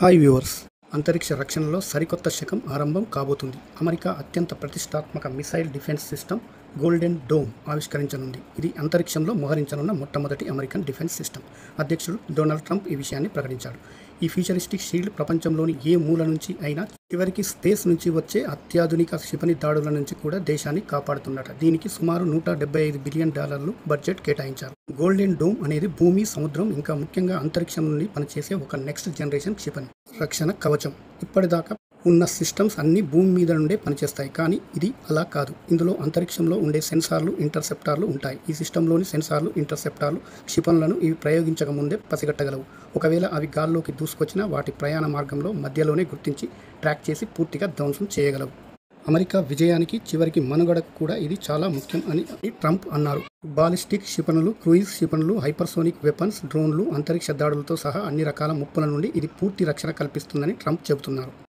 Hi viewers. అంతరిక్ష రక్షణలో సరికొత్త శకం ఆరంభం కాబోతుంది. అమెరికా అత్యంత ప్రతిష్టాత్మక missile defence system golden dome ఆవిష్కరించనుంది. ఇది అంతరిక్షంలో మోహరించనున్న మొట్టమొదటి అమెరికన్ డిఫెన్స్ సిస్టమ్. అధ్యక్షుడు డొనాల్డ్ ట్రంప్ ఈ విషయాన్ని ప్రకటించాడు. ఈ ఫ్యూచరిస్టిక్ షీల్డ్ ప్రపంచంలోని ఏ మూల నుంచి అయినా, చివరికి స్పేస్ నుంచి వచ్చే అత్యాధునిక క్షిపణి దాడుల నుంచి కూడా దేశాన్ని కాపాడుతుందట. దీనికి సుమారు $175 బిలియన్ బడ్జెట్ కేటాయించారు. గోల్డెన్ డోమ్ అనేది భూమి, సముద్రం, ఇంకా ముఖ్యంగా అంతరిక్షం నుండి పనిచేసే ఒక నెక్స్ట్ జనరేషన్ క్షిపణి రక్షణ కవచం. ఇప్పటిదాకా ఉన్న సిస్టమ్స్ అన్ని భూమి మీద నుండే పనిచేస్తాయి, కానీ ఇది అలా కాదు. ఇందులో అంతరిక్షంలో ఉండే సెన్సార్లు, ఇంటర్సెప్టార్లు ఉంటాయి. ఈ సిస్టంలోని సెన్సార్లు, ఇంటర్సెప్టార్లు క్షిపణులను ఇవి ప్రయోగించక ముందే పసిగట్టగలవు. ఒకవేళ అవి గాల్లోకి దూసుకొచ్చినా వాటి ప్రయాణ మార్గంలో మధ్యలోనే గుర్తించి ట్రాక్ చేసి పూర్తిగా ధ్వంసం చేయగలవు. అమెరికా విజయానికి, చివరికి మనుగడకు కూడా ఇది చాలా ముఖ్యం అని ట్రంప్ అన్నారు. బాలిస్టిక్ క్షిపణులు, క్రూయిజ్ క్షిపణులు, హైపర్సోనిక్ వెపన్స్, డ్రోన్లు, అంతరిక్ష దాడులతో సహా అన్ని రకాల ముప్పుల నుండి ఇది పూర్తి రక్షణ కల్పిస్తుందని ట్రంప్ చెబుతున్నారు.